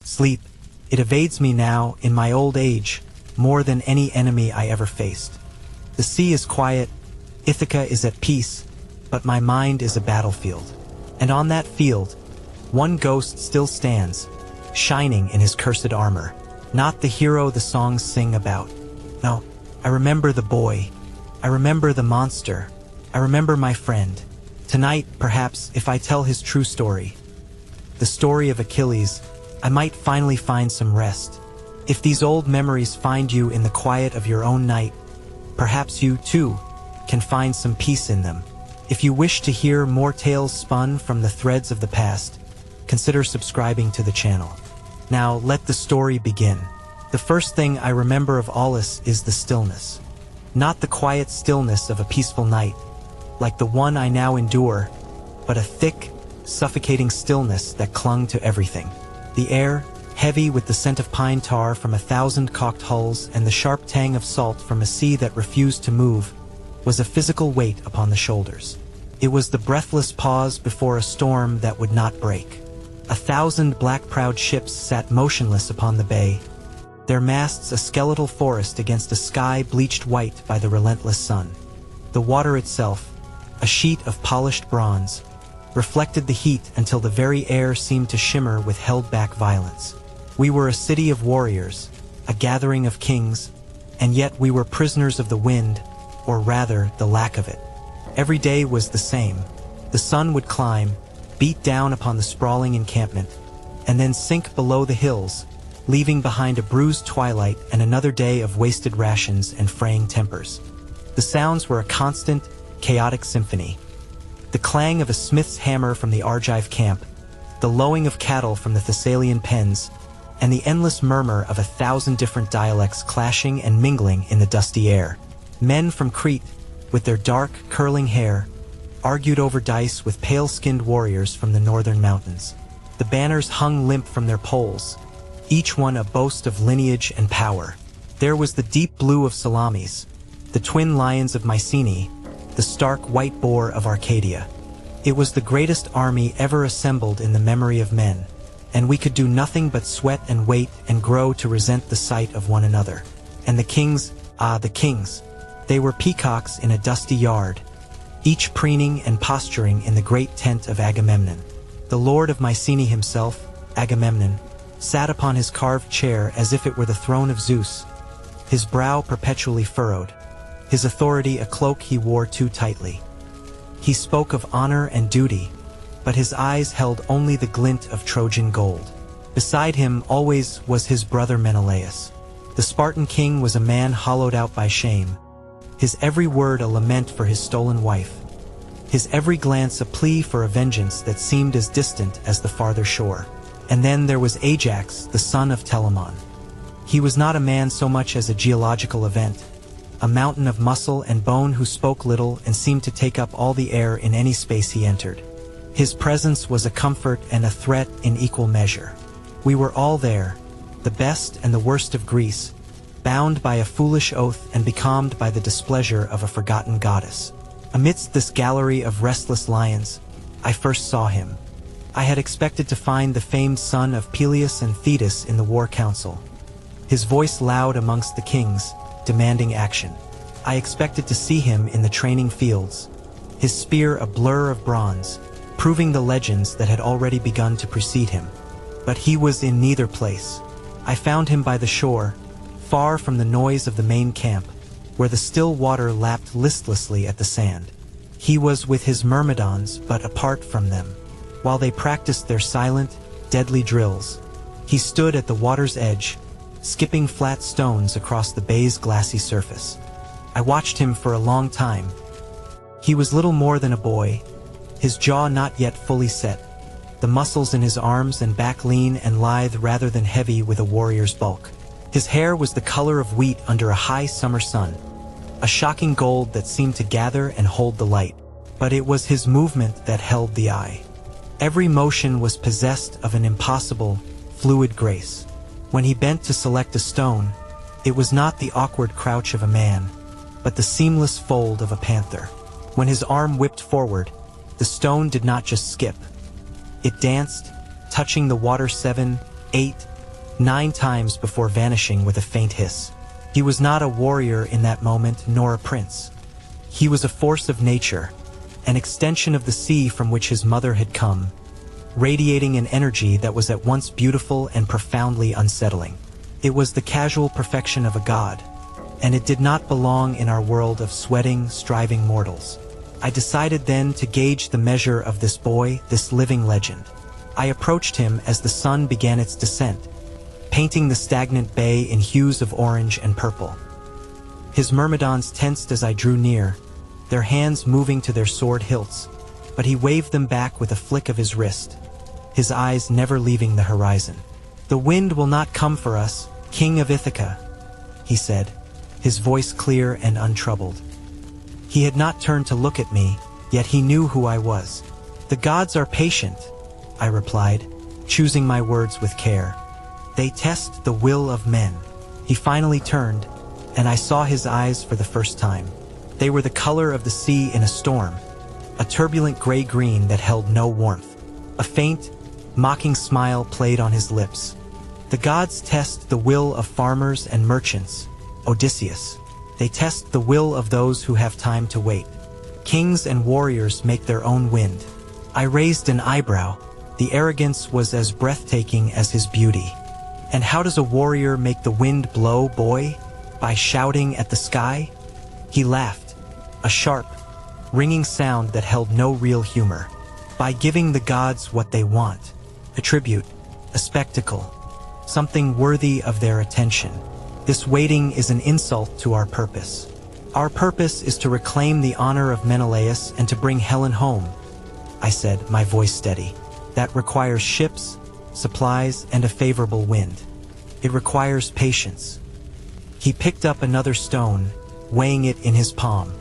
Sleep. It evades me now, in my old age, more than any enemy I ever faced. The sea is quiet, Ithaca is at peace, but my mind is a battlefield. And on that field, one ghost still stands, shining in his cursed armor. Not the hero the songs sing about. No, I remember the boy. I remember the monster. I remember my friend. Tonight, perhaps, if I tell his true story, the story of Achilles, I might finally find some rest. If these old memories find you in the quiet of your own night, perhaps you, too, can find some peace in them. If you wish to hear more tales spun from the threads of the past, consider subscribing to the channel. Now, let the story begin. The first thing I remember of Aulis is the stillness. Not the quiet stillness of a peaceful night, like the one I now endure, but a thick, suffocating stillness that clung to everything. The air, heavy with the scent of pine tar from 1,000 cocked hulls and the sharp tang of salt from a sea that refused to move, was a physical weight upon the shoulders. It was the breathless pause before a storm that would not break. 1,000 black-prowed ships sat motionless upon the bay, their masts a skeletal forest against a sky bleached white by the relentless sun. The water itself, a sheet of polished bronze, reflected the heat until the very air seemed to shimmer with held-back violence. We were a city of warriors, a gathering of kings, and yet we were prisoners of the wind, or rather, the lack of it. Every day was the same. The sun would climb, beat down upon the sprawling encampment, and then sink below the hills, leaving behind a bruised twilight and another day of wasted rations and fraying tempers. The sounds were a constant, chaotic symphony. The clang of a smith's hammer from the Argive camp, the lowing of cattle from the Thessalian pens, and the endless murmur of 1,000 different dialects clashing and mingling in the dusty air. Men from Crete, with their dark, curling hair, argued over dice with pale-skinned warriors from the northern mountains. The banners hung limp from their poles, each one a boast of lineage and power. There was the deep blue of Salamis, the twin lions of Mycenae, the stark white boar of Arcadia. It was the greatest army ever assembled in the memory of men, and we could do nothing but sweat and wait and grow to resent the sight of one another. And the kings, the kings, they were peacocks in a dusty yard, each preening and posturing in the great tent of Agamemnon. The lord of Mycenae himself, Agamemnon, sat upon his carved chair as if it were the throne of Zeus, his brow perpetually furrowed, his authority a cloak he wore too tightly. He spoke of honor and duty, but his eyes held only the glint of Trojan gold. Beside him always was his brother Menelaus. The Spartan king was a man hollowed out by shame, his every word a lament for his stolen wife, his every glance a plea for a vengeance that seemed as distant as the farther shore. And then there was Ajax, the son of Telamon. He was not a man so much as a geological event, a mountain of muscle and bone who spoke little and seemed to take up all the air in any space he entered. His presence was a comfort and a threat in equal measure. We were all there, the best and the worst of Greece, bound by a foolish oath and becalmed by the displeasure of a forgotten goddess. Amidst this gallery of restless lions, I first saw him. I had expected to find the famed son of Peleus and Thetis in the war council, his voice loud amongst the kings, demanding action. I expected to see him in the training fields, his spear a blur of bronze, proving the legends that had already begun to precede him. But he was in neither place. I found him by the shore, far from the noise of the main camp, where the still water lapped listlessly at the sand. He was with his myrmidons, but apart from them. While they practiced their silent, deadly drills, he stood at the water's edge, skipping flat stones across the bay's glassy surface. I watched him for a long time. He was little more than a boy, his jaw not yet fully set, the muscles in his arms and back lean and lithe rather than heavy with a warrior's bulk. His hair was the color of wheat under a high summer sun, a shocking gold that seemed to gather and hold the light. But it was his movement that held the eye. Every motion was possessed of an impossible, fluid grace. When he bent to select a stone, it was not the awkward crouch of a man, but the seamless fold of a panther. When his arm whipped forward, the stone did not just skip. It danced, touching the water 7, 8, 9 times before vanishing with a faint hiss. He was not a warrior in that moment, nor a prince. He was a force of nature, an extension of the sea from which his mother had come, radiating an energy that was at once beautiful and profoundly unsettling. It was the casual perfection of a god, and it did not belong in our world of sweating, striving mortals. I decided then to gauge the measure of this boy, this living legend. I approached him as the sun began its descent, painting the stagnant bay in hues of orange and purple. His myrmidons tensed as I drew near, their hands moving to their sword hilts, but he waved them back with a flick of his wrist, his eyes never leaving the horizon. "The wind will not come for us, King of Ithaca," he said, his voice clear and untroubled. He had not turned to look at me, yet he knew who I was. "The gods are patient," I replied, choosing my words with care. "They test the will of men." He finally turned, and I saw his eyes for the first time. They were the color of the sea in a storm, a turbulent gray-green that held no warmth. A faint, mocking smile played on his lips. "The gods test the will of farmers and merchants, Odysseus. They test the will of those who have time to wait. Kings and warriors make their own wind." I raised an eyebrow. The arrogance was as breathtaking as his beauty. "And how does a warrior make the wind blow, boy? By shouting at the sky?" He laughed, a sharp, ringing sound that held no real humor. "By giving the gods what they want, a tribute, a spectacle, something worthy of their attention. This waiting is an insult to our purpose. Our purpose is to reclaim the honor of Menelaus and to bring Helen home," I said, my voice steady. "That requires ships, supplies, and a favorable wind. It requires patience." He picked up another stone, weighing it in his palm.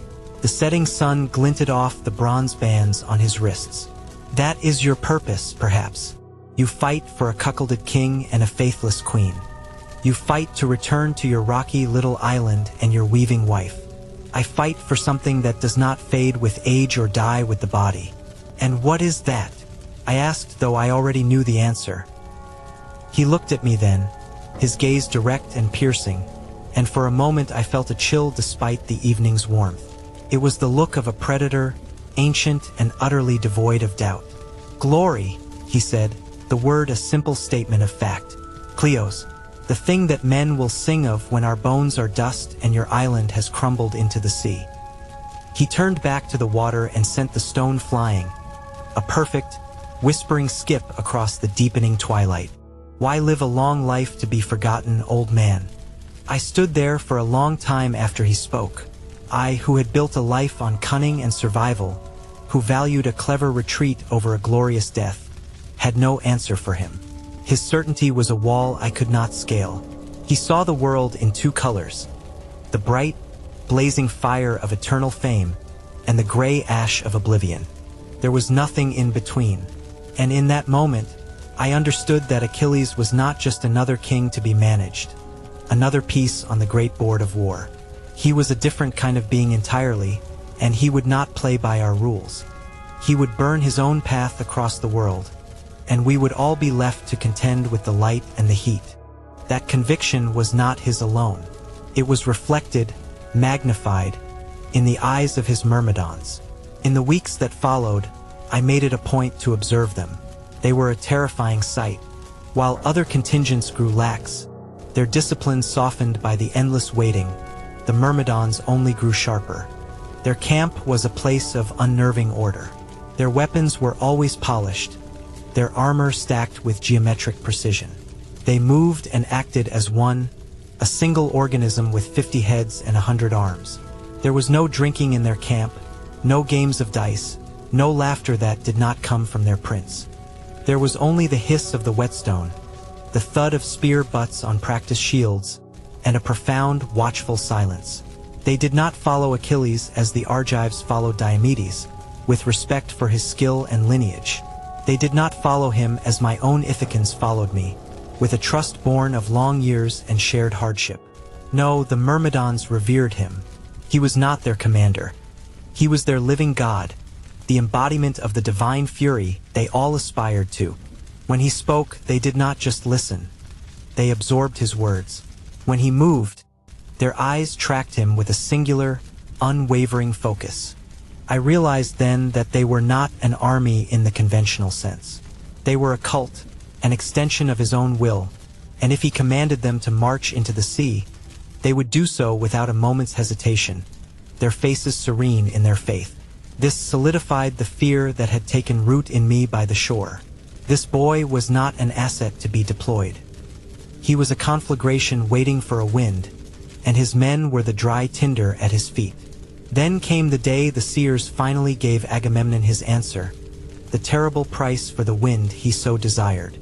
The setting sun glinted off the bronze bands on his wrists. "That is your purpose, perhaps. You fight for a cuckolded king and a faithless queen. You fight to return to your rocky little island and your weaving wife. I fight for something that does not fade with age or die with the body." "And what is that?" I asked, though I already knew the answer. He looked at me then, his gaze direct and piercing, and for a moment I felt a chill despite the evening's warmth. It was the look of a predator, ancient and utterly devoid of doubt. "Glory," he said, the word a simple statement of fact. "Kleos, the thing that men will sing of when our bones are dust and your island has crumbled into the sea." He turned back to the water and sent the stone flying, a perfect, whispering skip across the deepening twilight. "Why live a long life to be forgotten, old man?" I stood there for a long time after he spoke. I, who had built a life on cunning and survival, who valued a clever retreat over a glorious death, had no answer for him. His certainty was a wall I could not scale. He saw the world in 2 colors, the bright, blazing fire of eternal fame and the gray ash of oblivion. There was nothing in between, and in that moment, I understood that Achilles was not just another king to be managed, another piece on the great board of war. He was a different kind of being entirely, and he would not play by our rules. He would burn his own path across the world, and we would all be left to contend with the light and the heat. That conviction was not his alone. It was reflected, magnified, in the eyes of his myrmidons. In the weeks that followed, I made it a point to observe them. They were a terrifying sight. While other contingents grew lax, their discipline softened by the endless waiting, the myrmidons only grew sharper. Their camp was a place of unnerving order. Their weapons were always polished, their armor stacked with geometric precision. They moved and acted as one, a single organism with 50 heads and 100 arms. There was no drinking in their camp, no games of dice, no laughter that did not come from their prince. There was only the hiss of the whetstone, the thud of spear butts on practiced shields, and a profound, watchful silence. They did not follow Achilles as the Argives followed Diomedes, with respect for his skill and lineage. They did not follow him as my own Ithacans followed me, with a trust born of long years and shared hardship. No, the Myrmidons revered him. He was not their commander. He was their living god, the embodiment of the divine fury they all aspired to. When he spoke, they did not just listen. they absorbed his words. When he moved, their eyes tracked him with a singular, unwavering focus. I realized then that they were not an army in the conventional sense. They were a cult, an extension of his own will, and if he commanded them to march into the sea, they would do so without a moment's hesitation, their faces serene in their faith. This solidified the fear that had taken root in me by the shore. This boy was not an asset to be deployed. He was a conflagration waiting for a wind, and his men were the dry tinder at his feet. Then came the day the seers finally gave Agamemnon his answer, the terrible price for the wind he so desired.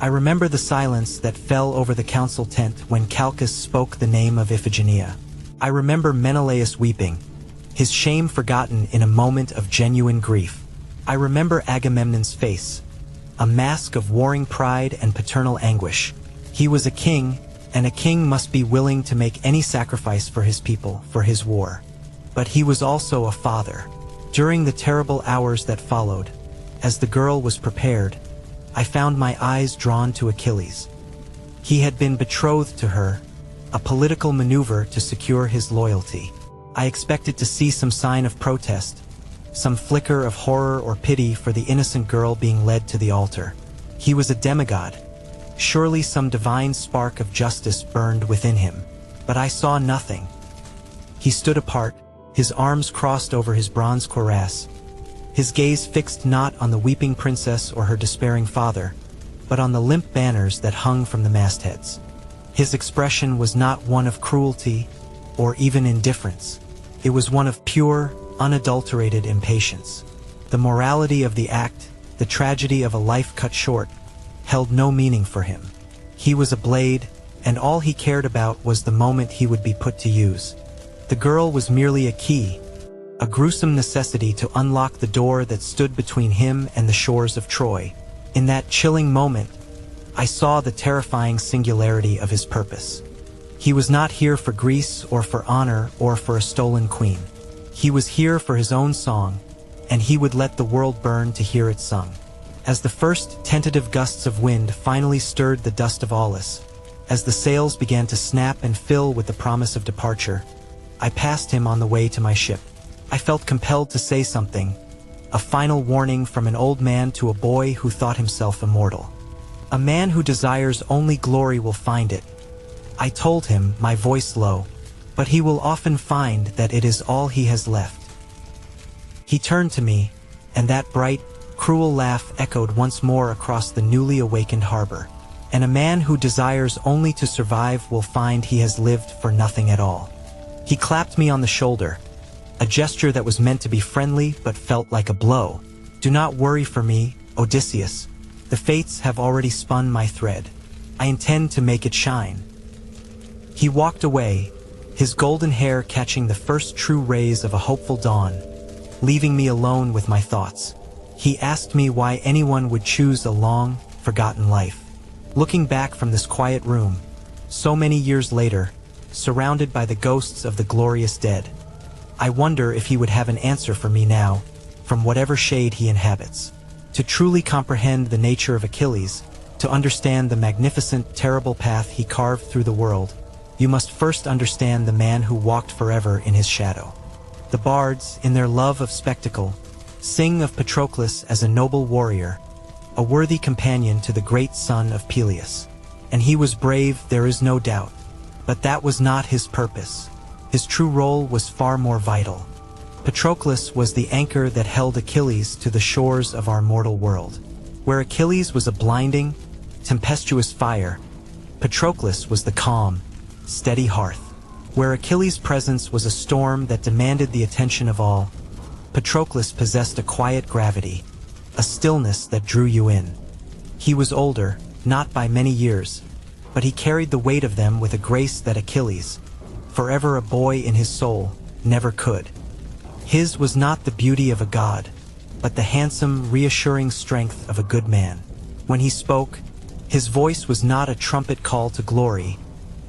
I remember the silence that fell over the council tent when Calchas spoke the name of Iphigenia. I remember Menelaus weeping, his shame forgotten in a moment of genuine grief. I remember Agamemnon's face, a mask of warring pride and paternal anguish. He was a king, and a king must be willing to make any sacrifice for his people, for his war. But he was also a father. During the terrible hours that followed, as the girl was prepared, I found my eyes drawn to Achilles. He had been betrothed to her, a political maneuver to secure his loyalty. I expected to see some sign of protest, some flicker of horror or pity for the innocent girl being led to the altar. He was a demigod. Surely some divine spark of justice burned within him. But I saw nothing. He stood apart, his arms crossed over his bronze cuirass, his gaze fixed not on the weeping princess or her despairing father, but on the limp banners that hung from the mastheads. His expression was not one of cruelty or even indifference. It was one of pure, unadulterated impatience. The morality of the act, the tragedy of a life cut short, held no meaning for him. He was a blade, and all he cared about was the moment he would be put to use. The girl was merely a key, a gruesome necessity to unlock the door that stood between him and the shores of Troy. In that chilling moment, I saw the terrifying singularity of his purpose. He was not here for Greece or for honor or for a stolen queen. He was here for his own song, and he would let the world burn to hear it sung. As the first tentative gusts of wind finally stirred the dust of Aulis, as the sails began to snap and fill with the promise of departure, I passed him on the way to my ship. I felt compelled to say something, a final warning from an old man to a boy who thought himself immortal. A man who desires only glory will find it, I told him, my voice low, but he will often find that it is all he has left. He turned to me, and that bright, cruel laugh echoed once more across the newly awakened harbor. And a man who desires only to survive will find he has lived for nothing at all. He clapped me on the shoulder, a gesture that was meant to be friendly but felt like a blow. Do not worry for me, Odysseus. The fates have already spun my thread. I intend to make it shine. He walked away, his golden hair catching the first true rays of a hopeful dawn, leaving me alone with my thoughts. He asked me why anyone would choose a long, forgotten life. Looking back from this quiet room, so many years later, surrounded by the ghosts of the glorious dead, I wonder if he would have an answer for me now, from whatever shade he inhabits. To truly comprehend the nature of Achilles, to understand the magnificent, terrible path he carved through the world, you must first understand the man who walked forever in his shadow. The bards, in their love of spectacle, sing of Patroclus as a noble warrior, a worthy companion to the great son of Peleus. And he was brave, there is no doubt, but that was not his purpose. His true role was far more vital. Patroclus was the anchor that held Achilles to the shores of our mortal world. Where Achilles was a blinding, tempestuous fire, Patroclus was the calm, steady hearth. Where Achilles' presence was a storm that demanded the attention of all, Patroclus possessed a quiet gravity, a stillness that drew you in. He was older, not by many years, but he carried the weight of them with a grace that Achilles, forever a boy in his soul, never could. His was not the beauty of a god, but the handsome, reassuring strength of a good man. When he spoke, his voice was not a trumpet call to glory,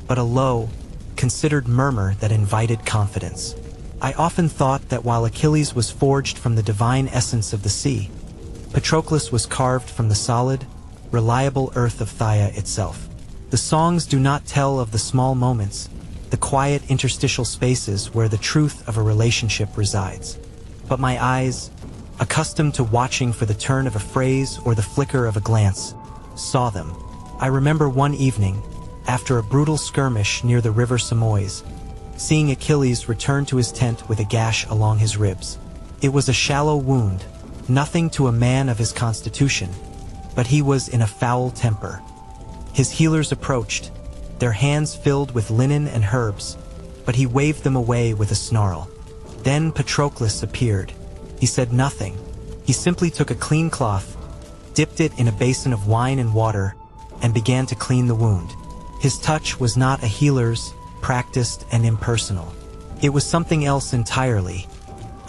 but a low, considered murmur that invited confidence. I often thought that while Achilles was forged from the divine essence of the sea, Patroclus was carved from the solid, reliable earth of Phthia itself. The songs do not tell of the small moments, the quiet interstitial spaces where the truth of a relationship resides. But my eyes, accustomed to watching for the turn of a phrase or the flicker of a glance, saw them. I remember one evening, after a brutal skirmish near the river Simois, seeing Achilles return to his tent with a gash along his ribs. It was a shallow wound, nothing to a man of his constitution, but he was in a foul temper. His healers approached, their hands filled with linen and herbs, but he waved them away with a snarl. Then Patroclus appeared. He said nothing. He simply took a clean cloth, dipped it in a basin of wine and water, and began to clean the wound. His touch was not a healer's, practiced and impersonal. It was something else entirely,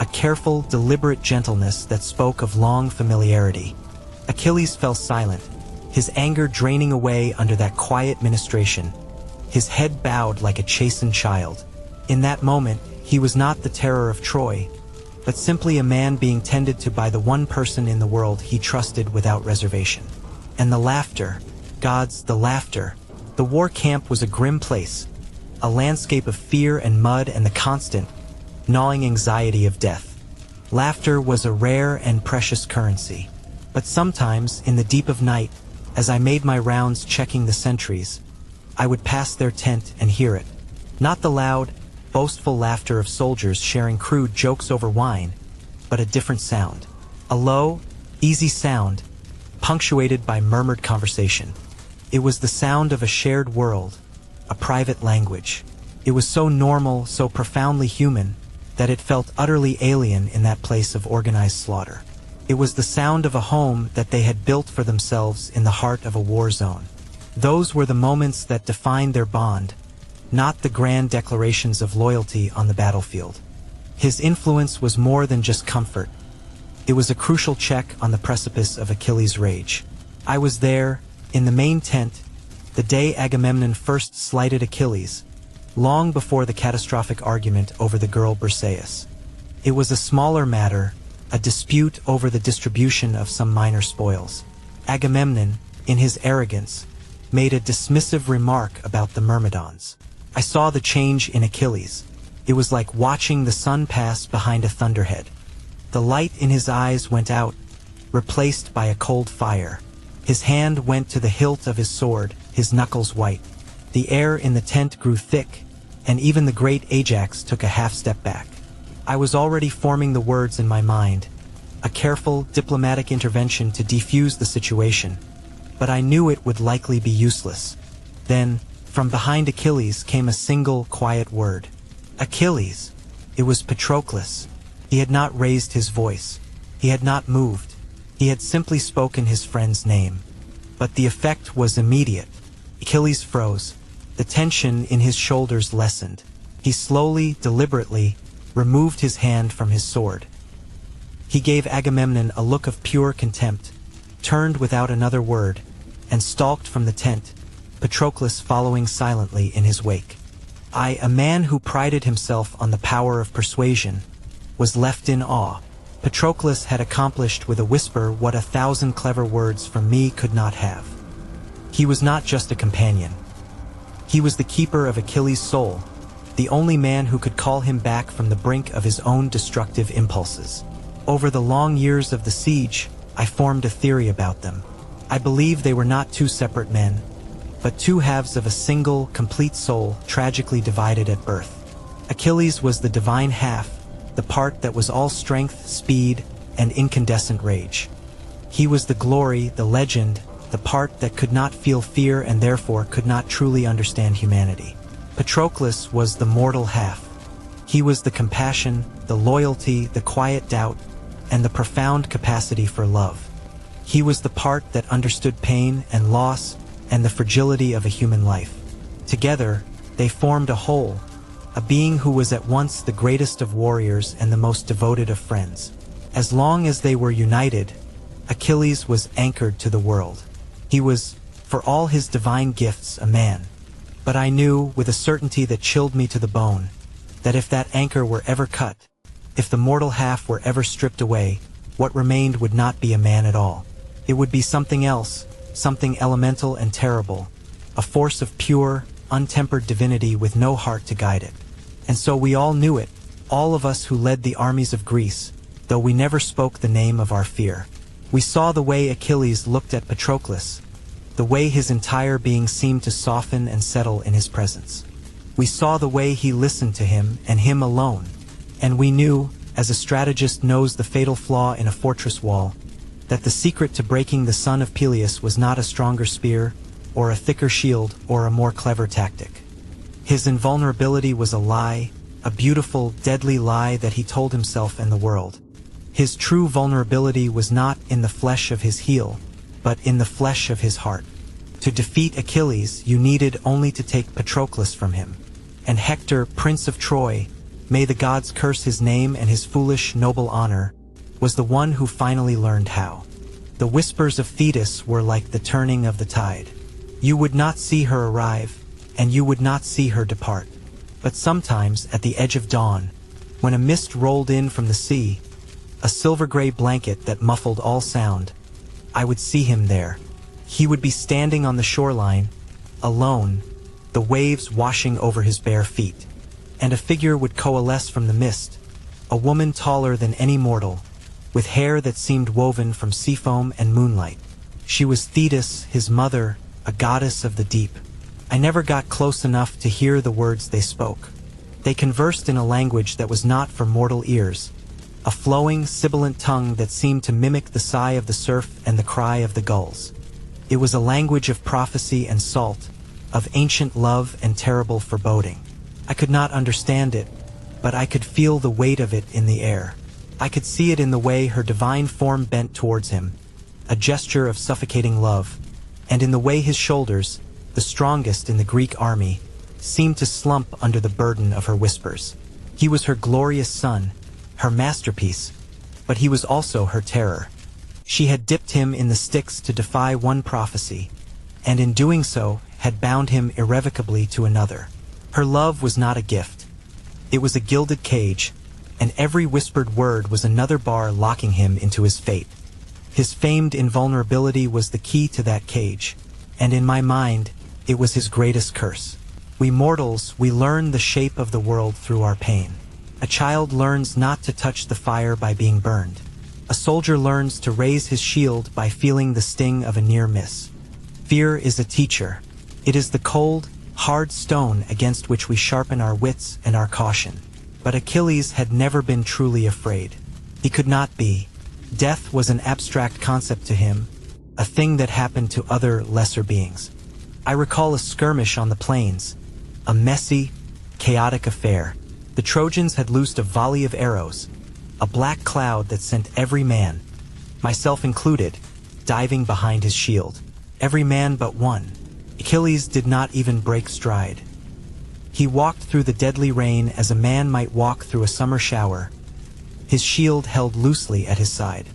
a careful, deliberate gentleness that spoke of long familiarity. Achilles fell silent, his anger draining away under that quiet ministration, his head bowed like a chastened child. In that moment, he was not the terror of Troy, but simply a man being tended to by the one person in the world he trusted without reservation. And the laughter, gods, the laughter. The war camp was a grim place, a landscape of fear and mud and the constant, gnawing anxiety of death. Laughter was a rare and precious currency. But sometimes, in the deep of night, as I made my rounds checking the sentries, I would pass their tent and hear it. Not the loud, boastful laughter of soldiers sharing crude jokes over wine, but a different sound. A low, easy sound, punctuated by murmured conversation. It was the sound of a shared world, a private language. It was so normal, so profoundly human, that it felt utterly alien in that place of organized slaughter. It was the sound of a home that they had built for themselves in the heart of a war zone. Those were the moments that defined their bond, not the grand declarations of loyalty on the battlefield. His influence was more than just comfort. It was a crucial check on the precipice of Achilles' rage. I was there, in the main tent, the day Agamemnon first slighted Achilles, long before the catastrophic argument over the girl Briseis. It was a smaller matter, a dispute over the distribution of some minor spoils. Agamemnon, in his arrogance, made a dismissive remark about the Myrmidons. I saw the change in Achilles. It was like watching the sun pass behind a thunderhead. The light in his eyes went out, replaced by a cold fire. His hand went to the hilt of his sword, his knuckles white. The air in the tent grew thick, and even the great Ajax took a half-step back. I was already forming the words in my mind, a careful, diplomatic intervention to defuse the situation, but I knew it would likely be useless. Then, from behind Achilles came a single, quiet word. Achilles! It was Patroclus. He had not raised his voice. He had not moved. He had simply spoken his friend's name. But the effect was immediate. Achilles froze. The tension in his shoulders lessened. He slowly, deliberately, removed his hand from his sword. He gave Agamemnon a look of pure contempt, turned without another word, and stalked from the tent, Patroclus following silently in his wake. I, a man who prided himself on the power of persuasion, was left in awe. Patroclus had accomplished with a whisper what 1,000 clever words from me could not have. He was not just a companion. He was the keeper of Achilles' soul, the only man who could call him back from the brink of his own destructive impulses. Over the long years of the siege, I formed a theory about them. I believe they were not two separate men, but two halves of a single, complete soul tragically divided at birth. Achilles was the divine half, the part that was all strength, speed, and incandescent rage. He was the glory, the legend, the part that could not feel fear and therefore could not truly understand humanity. Patroclus was the mortal half. He was the compassion, the loyalty, the quiet doubt, and the profound capacity for love. He was the part that understood pain and loss and the fragility of a human life. Together, they formed a whole, a being who was at once the greatest of warriors and the most devoted of friends. As long as they were united, Achilles was anchored to the world. He was, for all his divine gifts, a man. But I knew, with a certainty that chilled me to the bone, that if that anchor were ever cut, if the mortal half were ever stripped away, what remained would not be a man at all. It would be something else, something elemental and terrible, a force of pure, untempered divinity with no heart to guide it. And so we all knew it, all of us who led the armies of Greece, though we never spoke the name of our fear. We saw the way Achilles looked at Patroclus, the way his entire being seemed to soften and settle in his presence. We saw the way he listened to him and him alone, and we knew, as a strategist knows the fatal flaw in a fortress wall, that the secret to breaking the son of Peleus was not a stronger spear, or a thicker shield, or a more clever tactic. His invulnerability was a lie, a beautiful, deadly lie that he told himself and the world. His true vulnerability was not in the flesh of his heel, but in the flesh of his heart. To defeat Achilles, you needed only to take Patroclus from him. And Hector, Prince of Troy, may the gods curse his name and his foolish, noble honor, was the one who finally learned how. The whispers of Thetis were like the turning of the tide. You would not see her arrive, and you would not see her depart. But sometimes, at the edge of dawn, when a mist rolled in from the sea, a silver-gray blanket that muffled all sound, I would see him there. He would be standing on the shoreline, alone, the waves washing over his bare feet. And a figure would coalesce from the mist, a woman taller than any mortal, with hair that seemed woven from seafoam and moonlight. She was Thetis, his mother, a goddess of the deep. I never got close enough to hear the words they spoke. They conversed in a language that was not for mortal ears, a flowing, sibilant tongue that seemed to mimic the sigh of the surf and the cry of the gulls. It was a language of prophecy and salt, of ancient love and terrible foreboding. I could not understand it, but I could feel the weight of it in the air. I could see it in the way her divine form bent towards him, a gesture of suffocating love, and in the way his shoulders, the strongest in the Greek army, seemed to slump under the burden of her whispers. He was her glorious son, her masterpiece, but he was also her terror. She had dipped him in the Styx to defy one prophecy, and in doing so had bound him irrevocably to another. Her love was not a gift. It was a gilded cage, and every whispered word was another bar locking him into his fate. His famed invulnerability was the key to that cage, and in my mind, it was his greatest curse. We mortals, we learn the shape of the world through our pain. A child learns not to touch the fire by being burned. A soldier learns to raise his shield by feeling the sting of a near miss. Fear is a teacher. It is the cold, hard stone against which we sharpen our wits and our caution. But Achilles had never been truly afraid. He could not be. Death was an abstract concept to him, a thing that happened to other lesser beings. I recall a skirmish on the plains, a messy, chaotic affair. The Trojans had loosed a volley of arrows, a black cloud that sent every man, myself included, diving behind his shield. Every man but one. Achilles did not even break stride. He walked through the deadly rain as a man might walk through a summer shower, his shield held loosely at his side.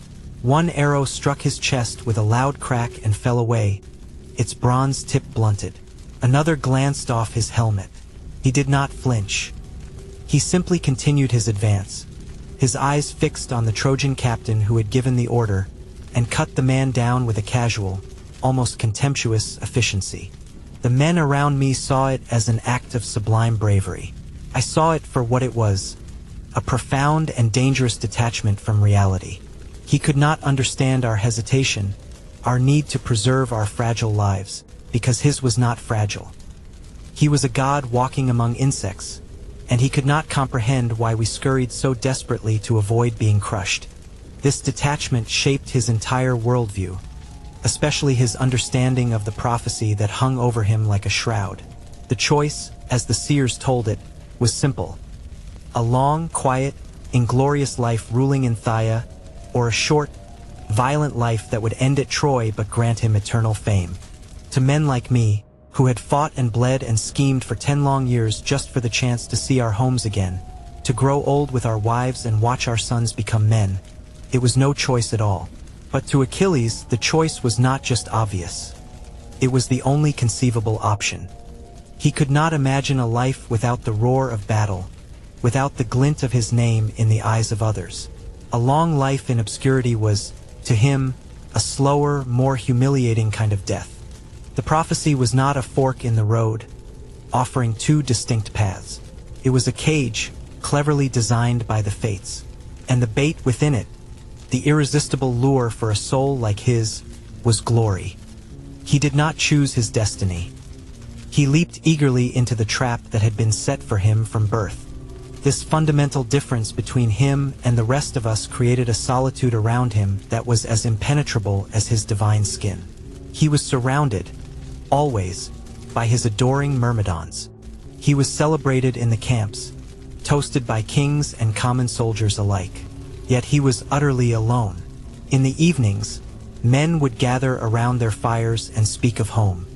One arrow struck his chest with a loud crack and fell away, its bronze tip blunted. Another glanced off his helmet. He did not flinch. He simply continued his advance, his eyes fixed on the Trojan captain who had given the order, and cut the man down with a casual, almost contemptuous efficiency. The men around me saw it as an act of sublime bravery. I saw it for what it was, a profound and dangerous detachment from reality. He could not understand our hesitation, our need to preserve our fragile lives, because his was not fragile. He was a god walking among insects, and he could not comprehend why we scurried so desperately to avoid being crushed. This detachment shaped his entire worldview, especially his understanding of the prophecy that hung over him like a shroud. The choice, as the seers told it, was simple: a long, quiet, inglorious life ruling in Phthia, or a short, violent life that would end at Troy but grant him eternal fame. To men like me, who had fought and bled and schemed for 10 long years just for the chance to see our homes again, to grow old with our wives and watch our sons become men, it was no choice at all. But to Achilles, the choice was not just obvious. It was the only conceivable option. He could not imagine a life without the roar of battle, without the glint of his name in the eyes of others. A long life in obscurity was, to him, a slower, more humiliating kind of death. The prophecy was not a fork in the road, offering two distinct paths. It was a cage, cleverly designed by the fates, and the bait within it, the irresistible lure for a soul like his, was glory. He did not choose his destiny. He leaped eagerly into the trap that had been set for him from birth. This fundamental difference between him and the rest of us created a solitude around him that was as impenetrable as his divine skin. He was surrounded, always, by his adoring myrmidons. He was celebrated in the camps, toasted by kings and common soldiers alike. Yet he was utterly alone. In the evenings, men would gather around their fires and speak of home.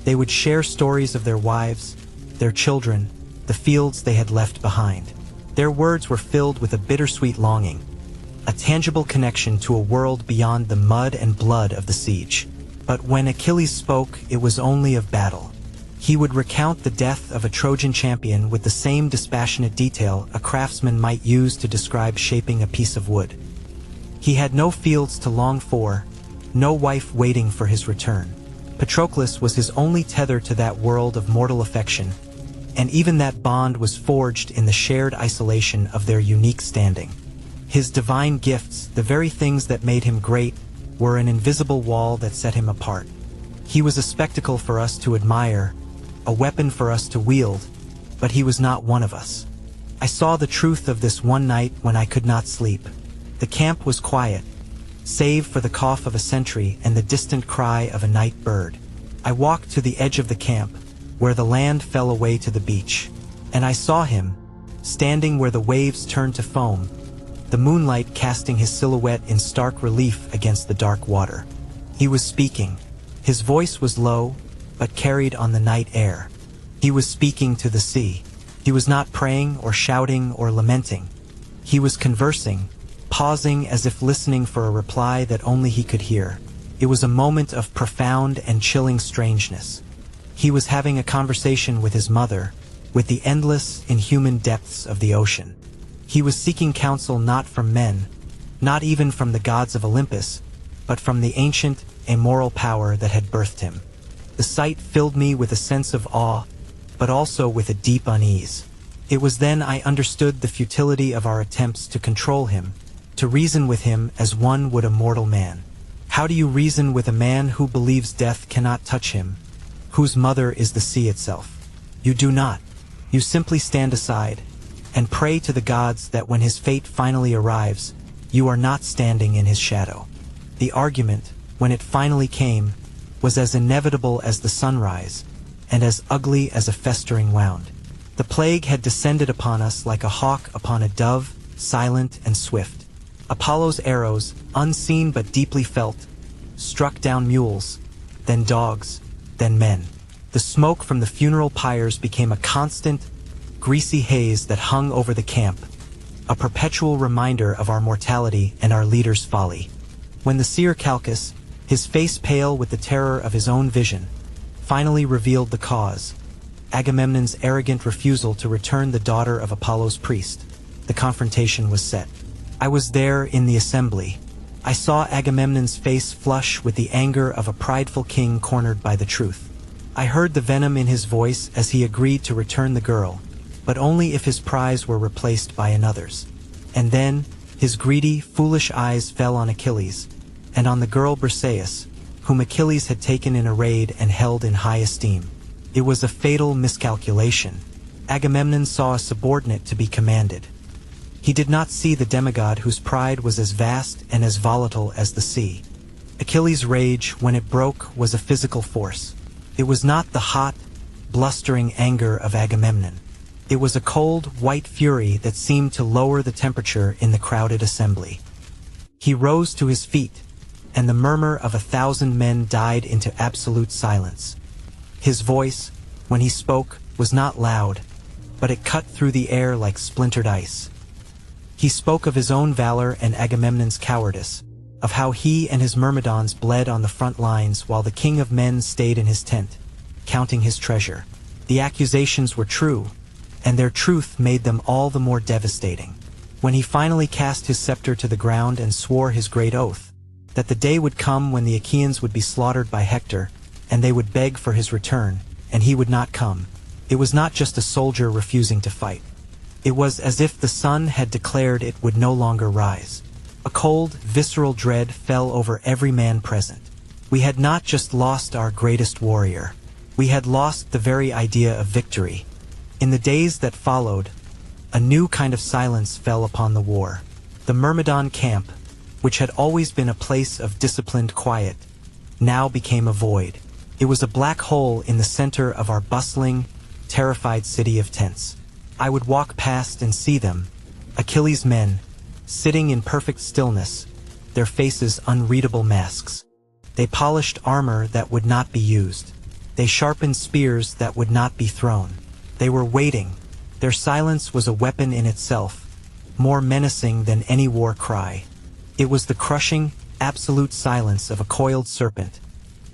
They would share stories of their wives, their children, the fields they had left behind. Their words were filled with a bittersweet longing, a tangible connection to a world beyond the mud and blood of the siege. But when Achilles spoke, it was only of battle. He would recount the death of a Trojan champion with the same dispassionate detail a craftsman might use to describe shaping a piece of wood. He had no fields to long for, no wife waiting for his return. Patroclus was his only tether to that world of mortal affection, and even that bond was forged in the shared isolation of their unique standing. His divine gifts, the very things that made him great, were an invisible wall that set him apart. He was a spectacle for us to admire, a weapon for us to wield, but he was not one of us. I saw the truth of this one night when I could not sleep. The camp was quiet, save for the cough of a sentry and the distant cry of a night bird. I walked to the edge of the camp, where the land fell away to the beach, and I saw him, standing where the waves turned to foam, the moonlight casting his silhouette in stark relief against the dark water. He was speaking. His voice was low, but carried on the night air. He was speaking to the sea. He was not praying or shouting or lamenting. He was conversing, pausing as if listening for a reply that only he could hear. It was a moment of profound and chilling strangeness. He was having a conversation with his mother, with the endless, inhuman depths of the ocean. He was seeking counsel not from men, not even from the gods of Olympus, but from the ancient, immoral power that had birthed him. The sight filled me with a sense of awe, but also with a deep unease. It was then I understood the futility of our attempts to control him, to reason with him as one would a mortal man. How do you reason with a man who believes death cannot touch him, whose mother is the sea itself? You do not. You simply stand aside and pray to the gods that when his fate finally arrives, you are not standing in his shadow. The argument, when it finally came, was as inevitable as the sunrise, and as ugly as a festering wound. The plague had descended upon us like a hawk upon a dove, silent and swift. Apollo's arrows, unseen but deeply felt, struck down mules, then dogs, then men. The smoke from the funeral pyres became a constant, greasy haze that hung over the camp, a perpetual reminder of our mortality and our leader's folly. When the seer Calchas, his face pale with the terror of his own vision, finally revealed the cause, Agamemnon's arrogant refusal to return the daughter of Apollo's priest, the confrontation was set. I was there in the assembly. I saw Agamemnon's face flush with the anger of a prideful king cornered by the truth. I heard the venom in his voice as he agreed to return the girl, but only if his prize were replaced by another's. And then, his greedy, foolish eyes fell on Achilles, and on the girl Briseis, whom Achilles had taken in a raid and held in high esteem. It was a fatal miscalculation. Agamemnon saw a subordinate to be commanded. He did not see the demigod whose pride was as vast and as volatile as the sea. Achilles' rage, when it broke, was a physical force. It was not the hot, blustering anger of Agamemnon. It was a cold, white fury that seemed to lower the temperature in the crowded assembly. He rose to his feet, and the murmur of 1,000 men died into absolute silence. His voice, when he spoke, was not loud, but it cut through the air like splintered ice. He spoke of his own valor and Agamemnon's cowardice, of how he and his myrmidons bled on the front lines while the king of men stayed in his tent, counting his treasure. The accusations were true, and their truth made them all the more devastating. When he finally cast his scepter to the ground and swore his great oath, that the day would come when the Achaeans would be slaughtered by Hector, and they would beg for his return, and he would not come. It was not just a soldier refusing to fight. It was as if the sun had declared it would no longer rise. A cold, visceral dread fell over every man present. We had not just lost our greatest warrior. We had lost the very idea of victory. In the days that followed, a new kind of silence fell upon the war. The Myrmidon camp, which had always been a place of disciplined quiet, now became a void. It was a black hole in the center of our bustling, terrified city of tents. I would walk past and see them, Achilles' men, sitting in perfect stillness, their faces unreadable masks. They polished armor that would not be used. They sharpened spears that would not be thrown. They were waiting. Their silence was a weapon in itself, more menacing than any war cry. It was the crushing, absolute silence of a coiled serpent,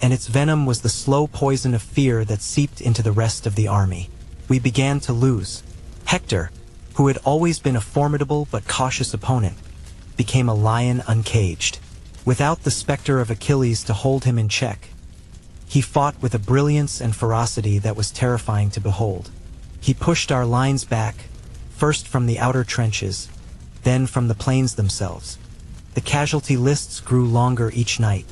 and its venom was the slow poison of fear that seeped into the rest of the army. We began to lose. Hector, who had always been a formidable but cautious opponent, became a lion uncaged. Without the specter of Achilles to hold him in check, he fought with a brilliance and ferocity that was terrifying to behold. He pushed our lines back, first from the outer trenches, then from the plains themselves. The casualty lists grew longer each night.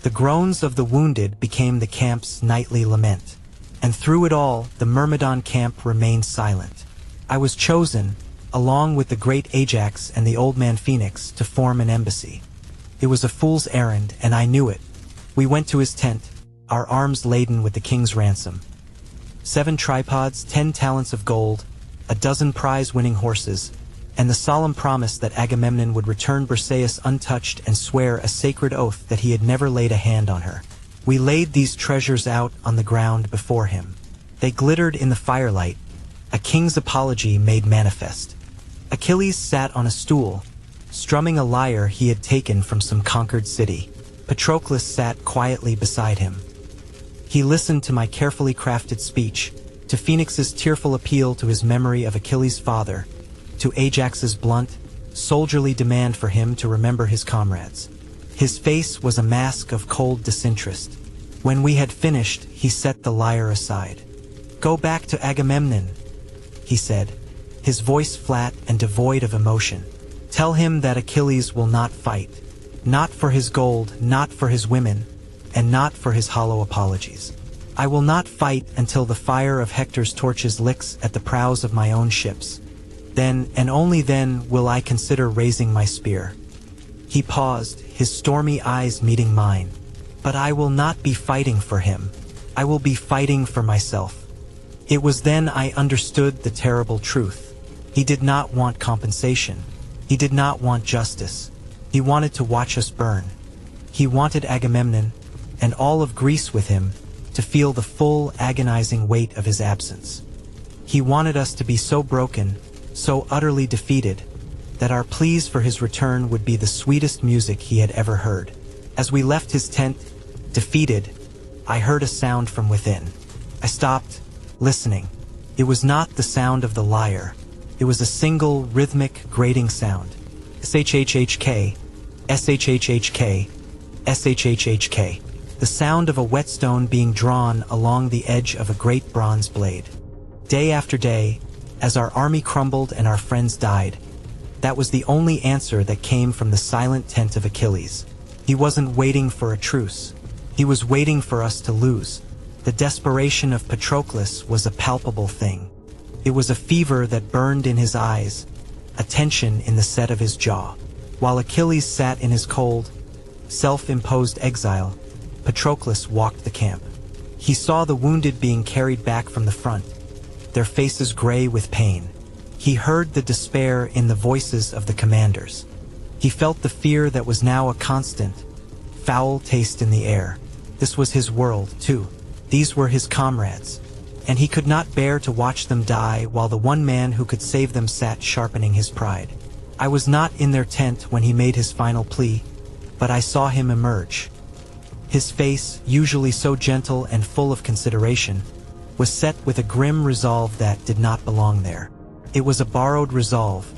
The groans of the wounded became the camp's nightly lament. And through it all, the Myrmidon camp remained silent. I was chosen, along with the great Ajax and the old man Phoenix, to form an embassy. It was a fool's errand, and I knew it. We went to his tent, our arms laden with the king's ransom. 7 tripods, 10 talents of gold, a dozen prize-winning horses, and the solemn promise that Agamemnon would return Briseis untouched and swear a sacred oath that he had never laid a hand on her. We laid these treasures out on the ground before him. They glittered in the firelight, a king's apology made manifest. Achilles sat on a stool, strumming a lyre he had taken from some conquered city. Patroclus sat quietly beside him. He listened to my carefully crafted speech, to Phoenix's tearful appeal to his memory of Achilles' father, to Ajax's blunt, soldierly demand for him to remember his comrades. His face was a mask of cold disinterest. When we had finished, he set the lyre aside. "Go back to Agamemnon," he said, his voice flat and devoid of emotion. "Tell him that Achilles will not fight, not for his gold, not for his women, and not for his hollow apologies. I will not fight until the fire of Hector's torches licks at the prows of my own ships. Then, and only then, will I consider raising my spear." He paused, his stormy eyes meeting mine. "But I will not be fighting for him. I will be fighting for myself." It was then I understood the terrible truth. He did not want compensation. He did not want justice. He wanted to watch us burn. He wanted Agamemnon, and all of Greece with him, to feel the full, agonizing weight of his absence. He wanted us to be so broken, so utterly defeated, that our pleas for his return would be the sweetest music he had ever heard. As we left his tent, defeated, I heard a sound from within. I stopped, listening. It was not the sound of the lyre. It was a single, rhythmic, grating sound. S-H-H-H-K, S-H-H-H-K, S-H-H-H-K. The sound of a whetstone being drawn along the edge of a great bronze blade. Day after day, as our army crumbled and our friends died, that was the only answer that came from the silent tent of Achilles. He wasn't waiting for a truce. He was waiting for us to lose. The desperation of Patroclus was a palpable thing. It was a fever that burned in his eyes, a tension in the set of his jaw. While Achilles sat in his cold, self-imposed exile, Patroclus walked the camp. He saw the wounded being carried back from the front, their faces gray with pain. He heard the despair in the voices of the commanders. He felt the fear that was now a constant, foul taste in the air. This was his world, too. These were his comrades, and he could not bear to watch them die while the one man who could save them sat sharpening his pride. I was not in their tent when he made his final plea, but I saw him emerge. His face, usually so gentle and full of consideration, was set with a grim resolve that did not belong there. It was a borrowed resolve,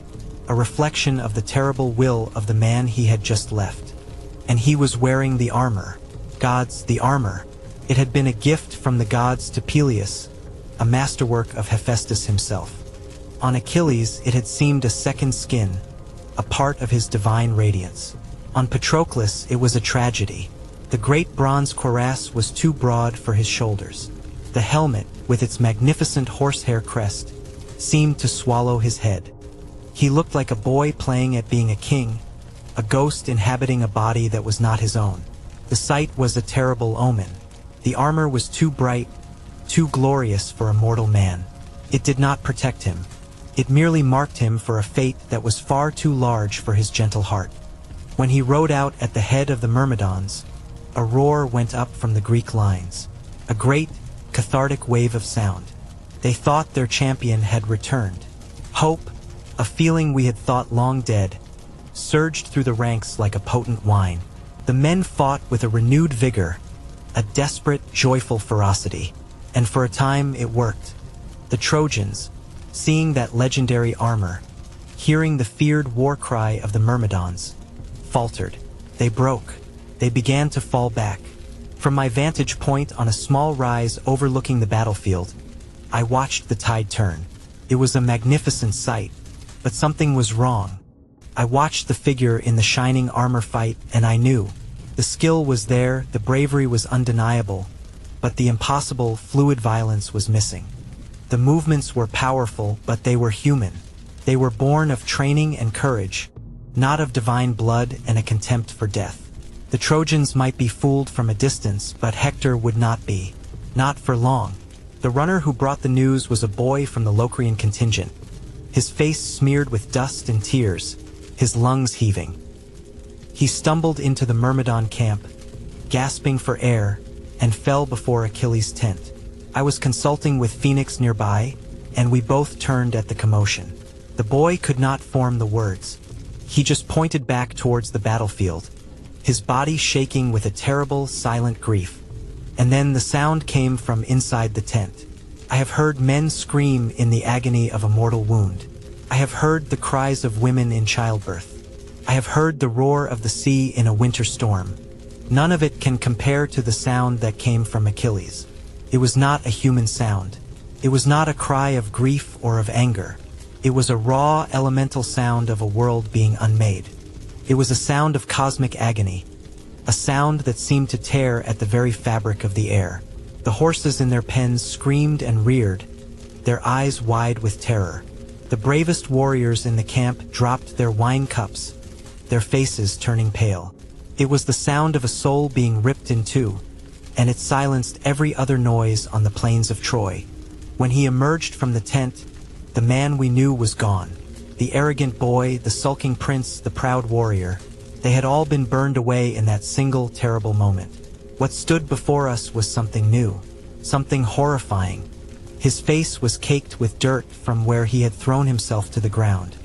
a reflection of the terrible will of the man he had just left. And he was wearing the armor, the armor, It had been a gift from the gods to Peleus, a masterwork of Hephaestus himself. On Achilles, it had seemed a second skin, a part of his divine radiance. On Patroclus, it was a tragedy. The great bronze cuirass was too broad for his shoulders. The helmet, with its magnificent horsehair crest, seemed to swallow his head. He looked like a boy playing at being a king, a ghost inhabiting a body that was not his own. The sight was a terrible omen. The armor was too bright, too glorious for a mortal man. It did not protect him. It merely marked him for a fate that was far too large for his gentle heart. When he rode out at the head of the Myrmidons, a roar went up from the Greek lines, a great, cathartic wave of sound. They thought their champion had returned. Hope, a feeling we had thought long dead, surged through the ranks like a potent wine. The men fought with a renewed vigor, a desperate, joyful ferocity, and for a time it worked. The Trojans, seeing that legendary armor, hearing the feared war cry of the Myrmidons, faltered. They broke. They began to fall back. From my vantage point on a small rise overlooking the battlefield, I watched the tide turn. It was a magnificent sight, but something was wrong. I watched the figure in the shining armor fight, and I knew. The skill was there, the bravery was undeniable, but the impossible, fluid violence was missing. The movements were powerful, but they were human. They were born of training and courage, not of divine blood and a contempt for death. The Trojans might be fooled from a distance, but Hector would not be. Not for long. The runner who brought the news was a boy from the Locrian contingent, his face smeared with dust and tears, his lungs heaving. He stumbled into the Myrmidon camp, gasping for air, and fell before Achilles' tent. I was consulting with Phoenix nearby, and we both turned at the commotion. The boy could not form the words. He just pointed back towards the battlefield, his body shaking with a terrible, silent grief. And then the sound came from inside the tent. I have heard men scream in the agony of a mortal wound. I have heard the cries of women in childbirth. I have heard the roar of the sea in a winter storm. None of it can compare to the sound that came from Achilles. It was not a human sound. It was not a cry of grief or of anger. It was a raw, elemental sound of a world being unmade. It was a sound of cosmic agony, a sound that seemed to tear at the very fabric of the air. The horses in their pens screamed and reared, their eyes wide with terror. The bravest warriors in the camp dropped their wine cups, their faces turning pale. It was the sound of a soul being ripped in two, and it silenced every other noise on the plains of Troy. When he emerged from the tent, the man we knew was gone. The arrogant boy, the sulking prince, the proud warrior, they had all been burned away in that single terrible moment. What stood before us was something new, something horrifying. His face was caked with dirt from where he had thrown himself to the ground.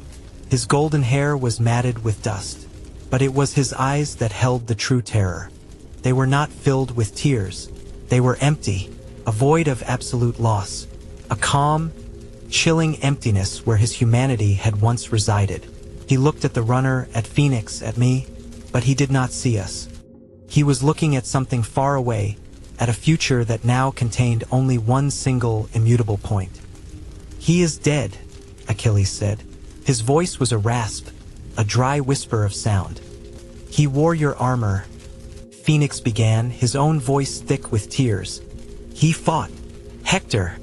His golden hair was matted with dust, but it was his eyes that held the true terror. They were not filled with tears. They were empty, a void of absolute loss, a calm, chilling emptiness where his humanity had once resided. He looked at the runner, at Phoenix, at me, but he did not see us. He was looking at something far away, at a future that now contained only one single, immutable point. "He is dead," Achilles said. His voice was a rasp, a dry whisper of sound. "He wore your armor," Phoenix began, his own voice thick with tears. "He fought." "Hector,"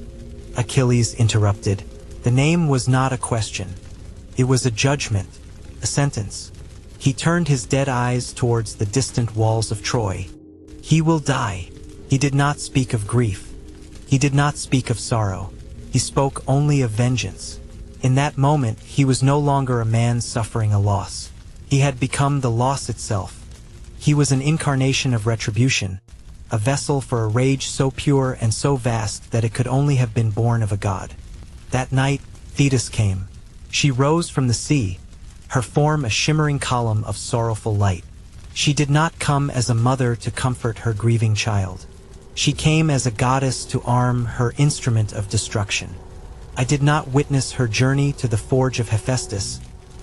Achilles interrupted. The name was not a question. It was a judgment, a sentence. He turned his dead eyes towards the distant walls of Troy. "He will die." He did not speak of grief. He did not speak of sorrow. He spoke only of vengeance. In that moment, he was no longer a man suffering a loss. He had become the loss itself. He was an incarnation of retribution, a vessel for a rage so pure and so vast that it could only have been born of a god. That night, Thetis came. She rose from the sea, her form a shimmering column of sorrowful light. She did not come as a mother to comfort her grieving child. She came as a goddess to arm her instrument of destruction. I did not witness her journey to the forge of Hephaestus,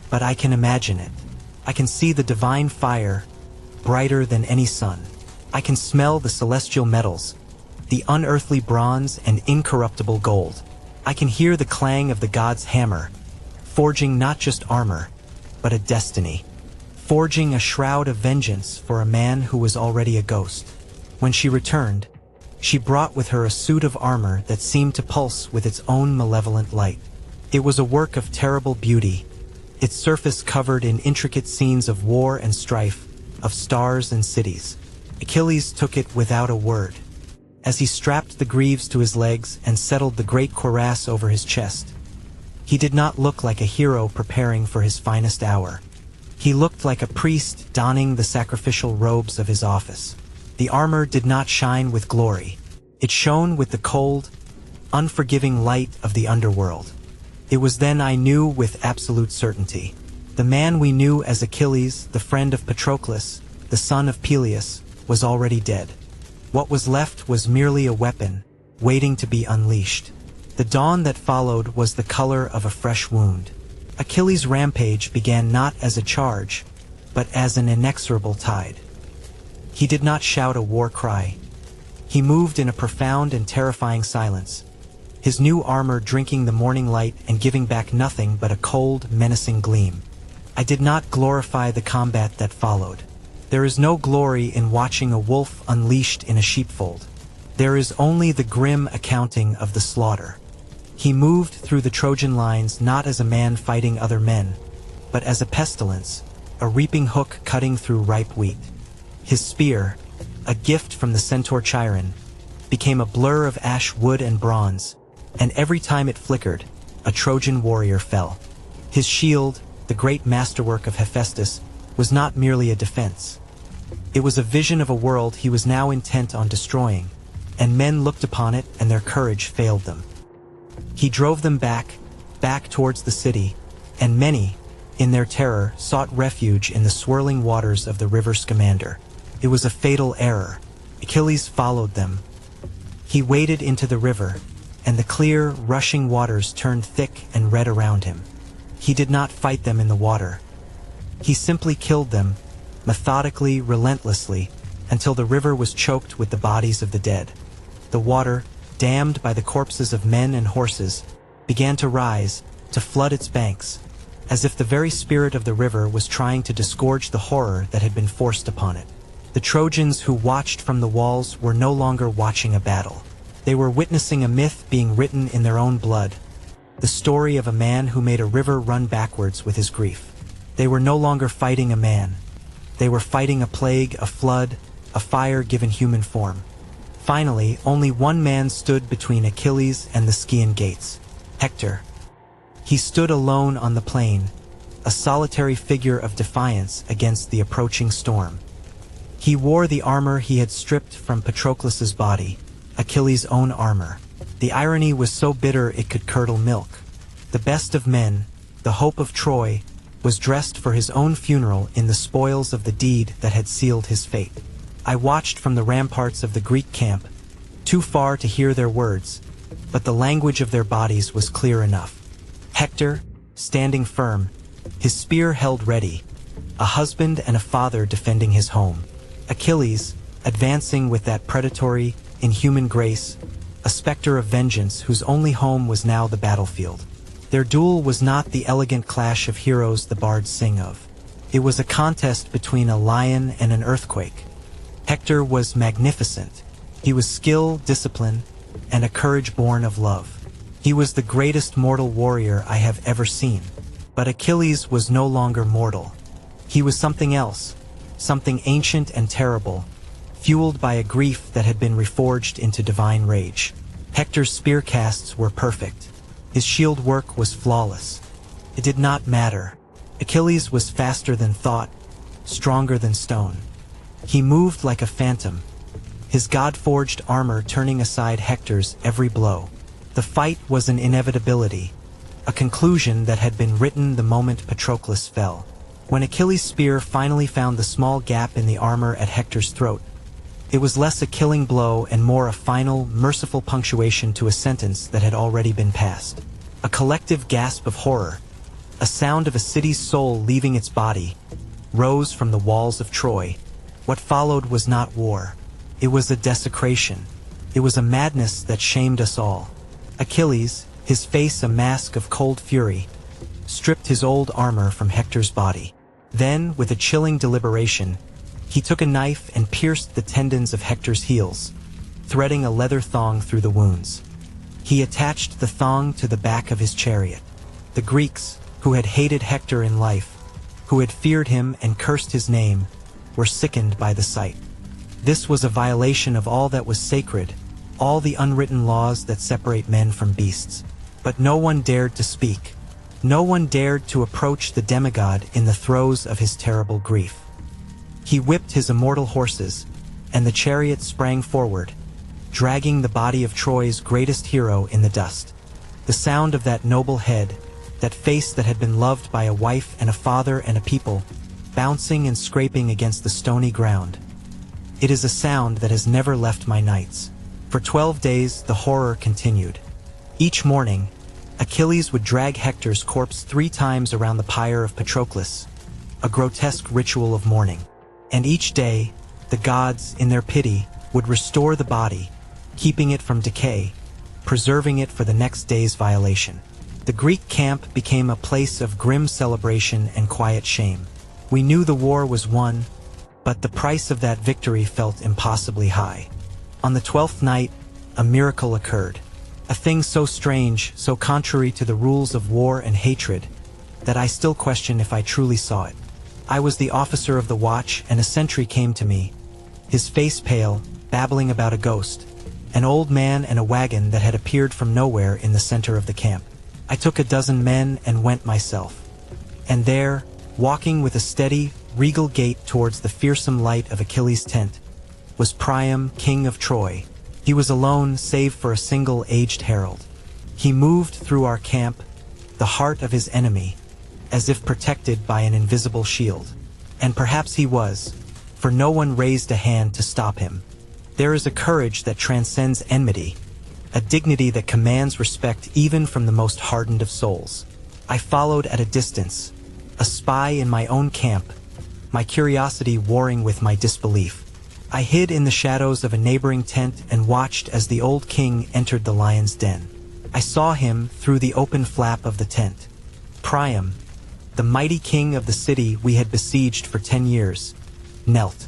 but I can imagine it. I can see the divine fire, brighter than any sun. I can smell the celestial metals, the unearthly bronze and incorruptible gold. I can hear the clang of the god's hammer, forging not just armor, but a destiny. Forging a shroud of vengeance for a man who was already a ghost. When she returned, she brought with her a suit of armor that seemed to pulse with its own malevolent light. It was a work of terrible beauty, its surface covered in intricate scenes of war and strife, of stars and cities. Achilles took it without a word. As he strapped the greaves to his legs and settled the great cuirass over his chest, he did not look like a hero preparing for his finest hour. He looked like a priest donning the sacrificial robes of his office. The armor did not shine with glory. It shone with the cold, unforgiving light of the underworld. It was then I knew with absolute certainty. The man we knew as Achilles, the friend of Patroclus, the son of Peleus, was already dead. What was left was merely a weapon, waiting to be unleashed. The dawn that followed was the color of a fresh wound. Achilles' rampage began not as a charge, but as an inexorable tide. He did not shout a war cry. He moved in a profound and terrifying silence, his new armor drinking the morning light and giving back nothing but a cold, menacing gleam. I did not glorify the combat that followed. There is no glory in watching a wolf unleashed in a sheepfold. There is only the grim accounting of the slaughter. He moved through the Trojan lines not as a man fighting other men, but as a pestilence, a reaping hook cutting through ripe wheat. His spear, a gift from the centaur Chiron, became a blur of ash wood and bronze, and every time it flickered, a Trojan warrior fell. His shield, the great masterwork of Hephaestus, was not merely a defense. It was a vision of a world he was now intent on destroying, and men looked upon it and their courage failed them. He drove them back towards the city, and many, in their terror, sought refuge in the swirling waters of the river Scamander. It was a fatal error. Achilles followed them. He waded into the river, and the clear, rushing waters turned thick and red around him. He did not fight them in the water. He simply killed them, methodically, relentlessly, until the river was choked with the bodies of the dead. The water, dammed by the corpses of men and horses, began to rise, to flood its banks, as if the very spirit of the river was trying to disgorge the horror that had been forced upon it. The Trojans who watched from the walls were no longer watching a battle. They were witnessing a myth being written in their own blood, the story of a man who made a river run backwards with his grief. They were no longer fighting a man. They were fighting a plague, a flood, a fire given human form. Finally, only one man stood between Achilles and the Scaean gates, Hector. He stood alone on the plain, a solitary figure of defiance against the approaching storm. He wore the armor he had stripped from Patroclus's body, Achilles' own armor. The irony was so bitter it could curdle milk. The best of men, the hope of Troy, was dressed for his own funeral in the spoils of the deed that had sealed his fate. I watched from the ramparts of the Greek camp, too far to hear their words, but the language of their bodies was clear enough. Hector, standing firm, his spear held ready, a husband and a father defending his home. Achilles, advancing with that predatory, inhuman grace, a specter of vengeance whose only home was now the battlefield. Their duel was not the elegant clash of heroes the bards sing of. It was a contest between a lion and an earthquake. Hector was magnificent. He was skill, discipline, and a courage born of love. He was the greatest mortal warrior I have ever seen. But Achilles was no longer mortal. He was something else, something ancient and terrible, fueled by a grief that had been reforged into divine rage. Hector's spear casts were perfect. His shield work was flawless. It did not matter. Achilles was faster than thought, stronger than stone. He moved like a phantom, his god-forged armor turning aside Hector's every blow. The fight was an inevitability, a conclusion that had been written the moment Patroclus fell. When Achilles' spear finally found the small gap in the armor at Hector's throat, it was less a killing blow and more a final, merciful punctuation to a sentence that had already been passed. A collective gasp of horror, a sound of a city's soul leaving its body, rose from the walls of Troy. What followed was not war. It was a desecration, It was a madness that shamed us all. Achilles, his face a mask of cold fury, stripped his old armor from Hector's body. Then, with a chilling deliberation, he took a knife and pierced the tendons of Hector's heels, threading a leather thong through the wounds. He attached the thong to the back of his chariot. The Greeks, who had hated Hector in life, who had feared him and cursed his name, were sickened by the sight. This was a violation of all that was sacred, all the unwritten laws that separate men from beasts. But no one dared to speak. No one dared to approach the demigod in the throes of his terrible grief. He whipped his immortal horses, and the chariot sprang forward, dragging the body of Troy's greatest hero in the dust. The sound of that noble head, that face that had been loved by a wife and a father and a people, bouncing and scraping against the stony ground. It is a sound that has never left my nights. For 12 days the horror continued. Each morning, Achilles would drag Hector's corpse 3 times around the pyre of Patroclus, a grotesque ritual of mourning. And each day, the gods, in their pity, would restore the body, keeping it from decay, preserving it for the next day's violation. The Greek camp became a place of grim celebration and quiet shame. We knew the war was won, but the price of that victory felt impossibly high. On the 12th night, a miracle occurred. A thing so strange, so contrary to the rules of war and hatred, that I still question if I truly saw it. I was the officer of the watch, and a sentry came to me, his face pale, babbling about a ghost, an old man and a wagon that had appeared from nowhere in the center of the camp. I took a dozen men and went myself. And there, walking with a steady, regal gait towards the fearsome light of Achilles' tent, was Priam, king of Troy. He was alone save for a single aged herald. He moved through our camp, the heart of his enemy, as if protected by an invisible shield. And perhaps he was, for no one raised a hand to stop him. There is a courage that transcends enmity, a dignity that commands respect even from the most hardened of souls. I followed at a distance, a spy in my own camp, my curiosity warring with my disbelief. I hid in the shadows of a neighboring tent and watched as the old king entered the lion's den. I saw him through the open flap of the tent. Priam, the mighty king of the city we had besieged for 10 years, knelt.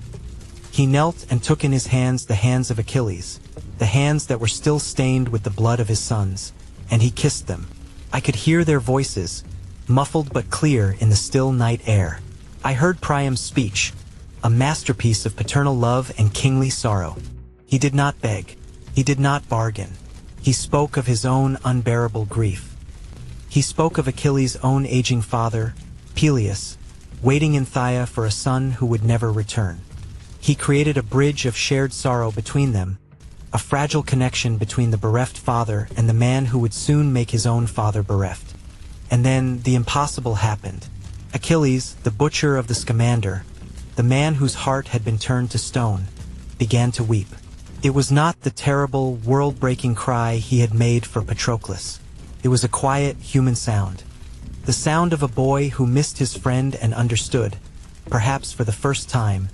He knelt and took in his hands the hands of Achilles, the hands that were still stained with the blood of his sons, and he kissed them. I could hear their voices, muffled but clear in the still night air. I heard Priam's speech, a masterpiece of paternal love and kingly sorrow. He did not beg. He did not bargain. He spoke of his own unbearable grief. He spoke of Achilles' own aging father, Peleus, waiting in Phthia for a son who would never return. He created a bridge of shared sorrow between them, a fragile connection between the bereft father and the man who would soon make his own father bereft. And then the impossible happened. Achilles, the butcher of the Scamander, the man whose heart had been turned to stone, began to weep. It was not the terrible, world-breaking cry he had made for Patroclus. It was a quiet, human sound. The sound of a boy who missed his friend and understood, perhaps for the first time,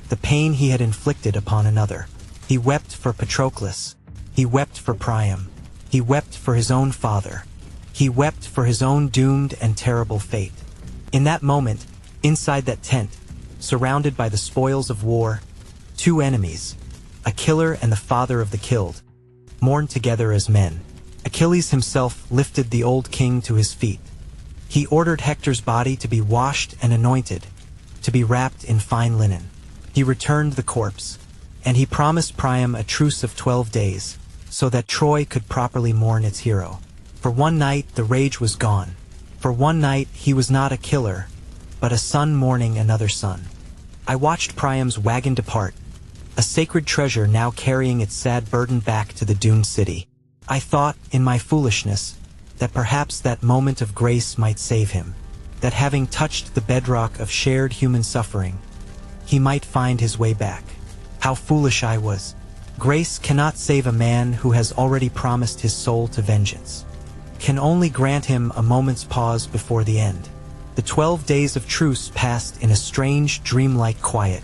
the pain he had inflicted upon another. He wept for Patroclus. He wept for Priam. He wept for his own father. He wept for his own doomed and terrible fate. In that moment, inside that tent, surrounded by the spoils of war, 2 enemies, a killer and the father of the killed, mourned together as men. Achilles himself lifted the old king to his feet. He ordered Hector's body to be washed and anointed, to be wrapped in fine linen. He returned the corpse, and he promised Priam a truce of 12 days, so that Troy could properly mourn its hero. For one night the rage was gone. For one night he was not a killer, but a son mourning another son. I watched Priam's wagon depart, a sacred treasure now carrying its sad burden back to the doomed city. I thought, in my foolishness, that perhaps that moment of grace might save him, that having touched the bedrock of shared human suffering, he might find his way back. How foolish I was. Grace cannot save a man who has already promised his soul to vengeance, can only grant him a moment's pause before the end. The 12 days of truce passed in a strange, dreamlike quiet.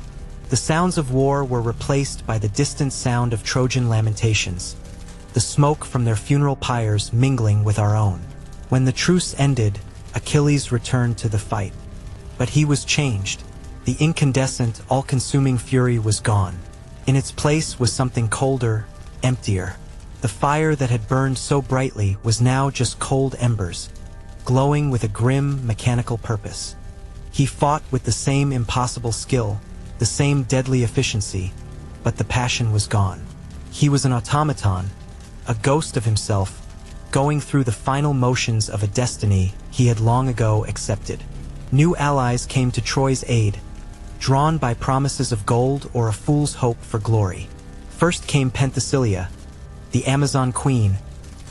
The sounds of war were replaced by the distant sound of Trojan lamentations, the smoke from their funeral pyres mingling with our own. When the truce ended, Achilles returned to the fight. But he was changed. The incandescent, all-consuming fury was gone. In its place was something colder, emptier. The fire that had burned so brightly was now just cold embers, glowing with a grim, mechanical purpose. He fought with the same impossible skill, the same deadly efficiency, but the passion was gone. He was an automaton, a ghost of himself, going through the final motions of a destiny he had long ago accepted. New allies came to Troy's aid, drawn by promises of gold or a fool's hope for glory. First came Penthesilea, the Amazon queen,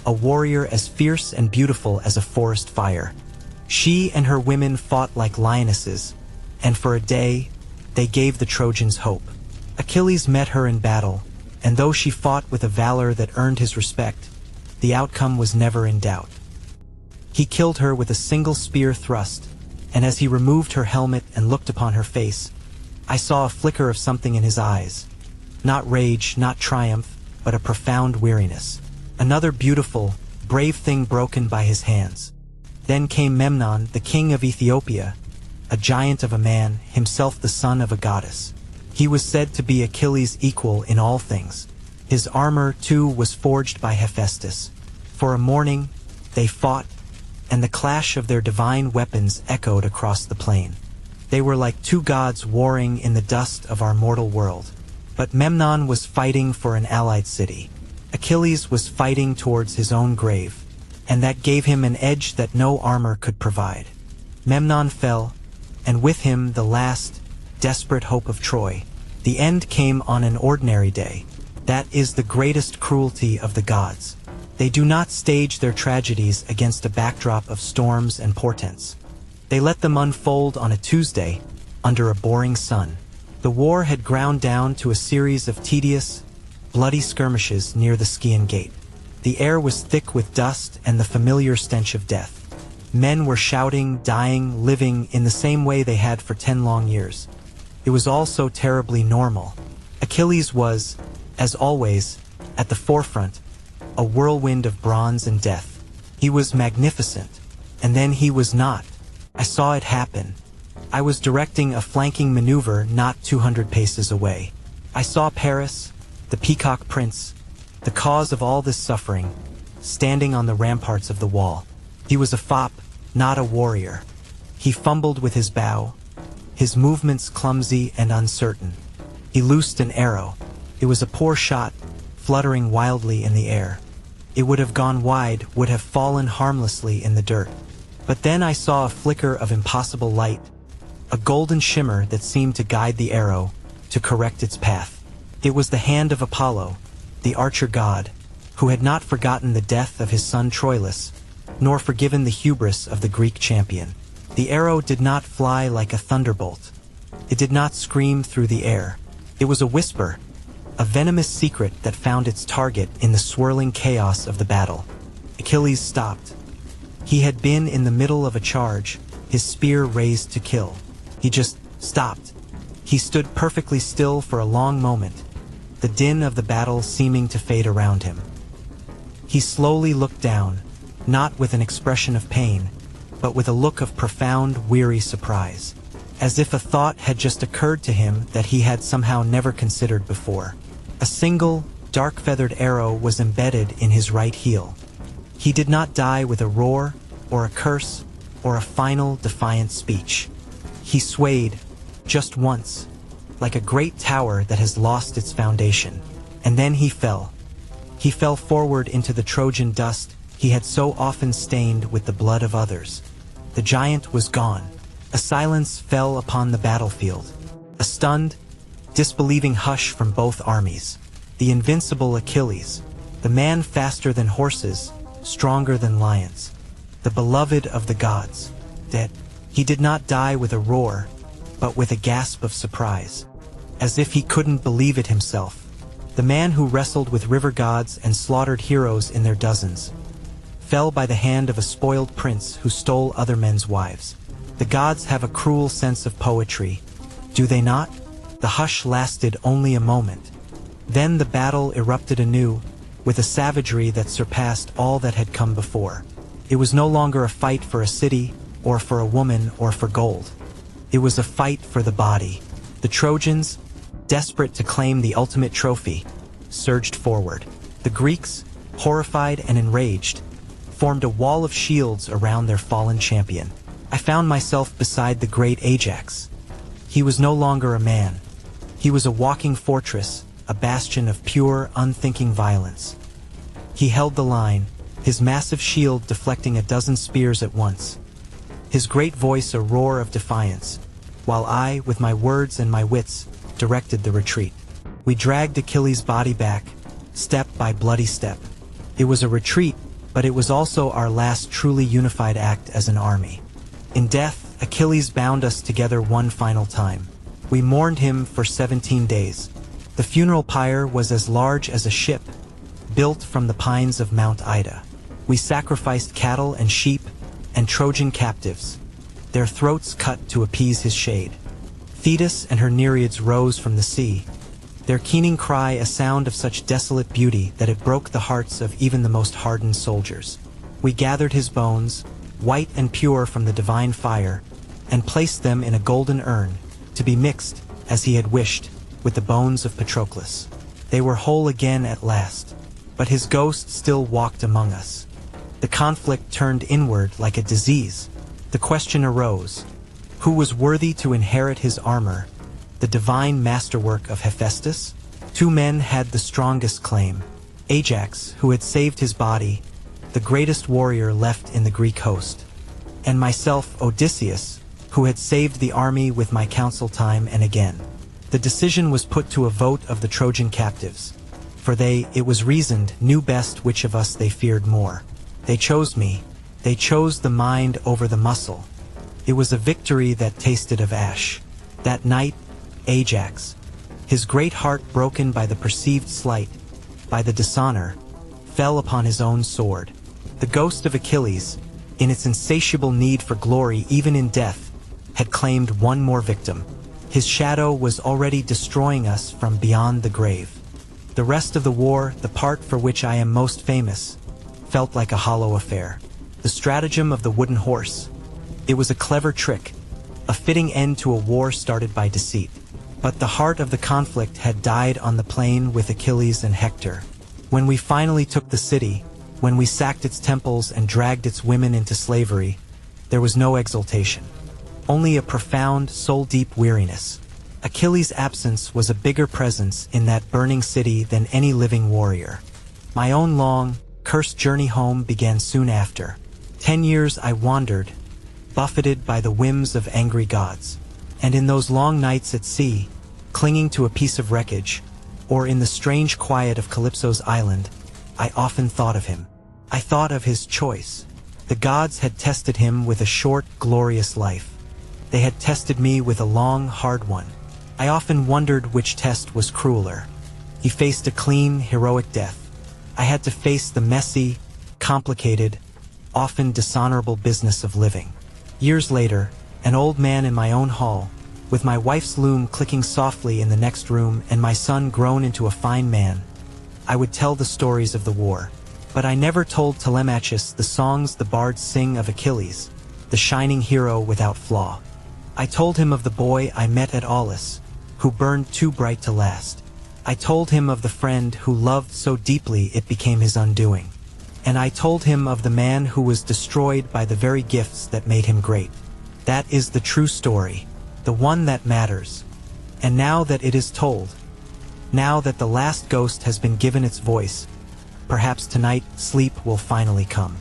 a warrior as fierce and beautiful as a forest fire. She and her women fought like lionesses, and for a day, they gave the Trojans hope. Achilles met her in battle, and though she fought with a valor that earned his respect, the outcome was never in doubt. He killed her with a single spear thrust, and as he removed her helmet and looked upon her face, I saw a flicker of something in his eyes. Not rage, not triumph, but a profound weariness. Another beautiful, brave thing broken by his hands. Then came Memnon, the king of Ethiopia, a giant of a man, himself the son of a goddess. He was said to be Achilles' equal in all things. His armor, too, was forged by Hephaestus. For a morning, they fought, and the clash of their divine weapons echoed across the plain. They were like two gods warring in the dust of our mortal world. But Memnon was fighting for an allied city. Achilles was fighting towards his own grave, and that gave him an edge that no armor could provide. Memnon fell, and with him the last, desperate hope of Troy. The end came on an ordinary day. That is the greatest cruelty of the gods. They do not stage their tragedies against a backdrop of storms and portents. They let them unfold on a Tuesday, under a boring sun. The war had ground down to a series of tedious, bloody skirmishes near the Scaean Gate. The air was thick with dust and the familiar stench of death. Men were shouting, dying, living in the same way they had for 10 long years. It was all so terribly normal. Achilles was, as always, at the forefront, a whirlwind of bronze and death. He was magnificent, and then he was not. I saw it happen. I was directing a flanking maneuver not 200 paces away. I saw Paris, the peacock prince, the cause of all this suffering, standing on the ramparts of the wall. He was a fop, not a warrior. He fumbled with his bow, his movements clumsy and uncertain. He loosed an arrow. It was a poor shot, fluttering wildly in the air. It would have gone wide, would have fallen harmlessly in the dirt. But then I saw a flicker of impossible light, a golden shimmer that seemed to guide the arrow, to correct its path. It was the hand of Apollo, the archer god, who had not forgotten the death of his son Troilus, nor forgiven the hubris of the Greek champion. The arrow did not fly like a thunderbolt. It did not scream through the air. It was a whisper, a venomous secret that found its target in the swirling chaos of the battle. Achilles stopped. He had been in the middle of a charge, his spear raised to kill. He just stopped. He stood perfectly still for a long moment, the din of the battle seeming to fade around him. He slowly looked down, not with an expression of pain, but with a look of profound, weary surprise, as if a thought had just occurred to him that he had somehow never considered before. A single, dark-feathered arrow was embedded in his right heel. He did not die with a roar, or a curse, or a final, defiant speech. He swayed, just once, like a great tower that has lost its foundation. And then he fell. He fell forward into the Trojan dust he had so often stained with the blood of others. The giant was gone. A silence fell upon the battlefield. A stunned, disbelieving hush from both armies. The invincible Achilles, the man faster than horses, stronger than lions, the beloved of the gods, dead. He did not die with a roar, but with a gasp of surprise, as if he couldn't believe it himself. The man who wrestled with river gods and slaughtered heroes in their dozens, fell by the hand of a spoiled prince who stole other men's wives. The gods have a cruel sense of poetry, do they not? The hush lasted only a moment. Then the battle erupted anew, with a savagery that surpassed all that had come before. It was no longer a fight for a city, or for a woman, or for gold. It was a fight for the body. The Trojans, desperate to claim the ultimate trophy, surged forward. The Greeks, horrified and enraged, formed a wall of shields around their fallen champion. I found myself beside the great Ajax. He was no longer a man. He was a walking fortress, a bastion of pure, unthinking violence. He held the line, his massive shield deflecting a dozen spears at once, his great voice a roar of defiance, while I, with my words and my wits, directed the retreat. We dragged Achilles' body back, step by bloody step. It was a retreat, but it was also our last truly unified act as an army. In death, Achilles bound us together one final time. We mourned him for 17 days. The funeral pyre was as large as a ship, built from the pines of Mount Ida. We sacrificed cattle and sheep and Trojan captives, their throats cut to appease his shade. Thetis and her nereids rose from the sea, their keening cry a sound of such desolate beauty that it broke the hearts of even the most hardened soldiers. We gathered his bones, white and pure from the divine fire, and placed them in a golden urn, to be mixed, as he had wished, with the bones of Patroclus. They were whole again at last, but his ghost still walked among us. The conflict turned inward like a disease. The question arose: who was worthy to inherit his armor, the divine masterwork of Hephaestus? 2 men had the strongest claim: Ajax, who had saved his body, the greatest warrior left in the Greek host, and myself, Odysseus, who had saved the army with my counsel time and again. The decision was put to a vote of the Trojan captives, for they, it was reasoned, knew best which of us they feared more. They chose me. They chose the mind over the muscle. It was a victory that tasted of ash. That night, Ajax, his great heart broken by the perceived slight, by the dishonor, fell upon his own sword. The ghost of Achilles, in its insatiable need for glory even in death, had claimed one more victim. His shadow was already destroying us from beyond the grave. The rest of the war, the part for which I am most famous, felt like a hollow affair. The stratagem of the wooden horse. It was a clever trick, a fitting end to a war started by deceit. But the heart of the conflict had died on the plain with Achilles and Hector. When we finally took the city, when we sacked its temples and dragged its women into slavery, there was no exultation. Only a profound, soul-deep weariness. Achilles' absence was a bigger presence in that burning city than any living warrior. My own long, cursed journey home began soon after. 10 years I wandered, buffeted by the whims of angry gods. And in those long nights at sea, clinging to a piece of wreckage, or in the strange quiet of Calypso's island, I often thought of him. I thought of his choice. The gods had tested him with a short, glorious life. They had tested me with a long, hard one. I often wondered which test was crueler. He faced a clean, heroic death. I had to face the messy, complicated, often dishonorable business of living. Years later, an old man in my own hall, with my wife's loom clicking softly in the next room and my son grown into a fine man, I would tell the stories of the war. But I never told Telemachus the songs the bards sing of Achilles, the shining hero without flaw. I told him of the boy I met at Aulis, who burned too bright to last. I told him of the friend who loved so deeply it became his undoing. And I told him of the man who was destroyed by the very gifts that made him great. That is the true story, the one that matters. And now that it is told, now that the last ghost has been given its voice, perhaps tonight sleep will finally come.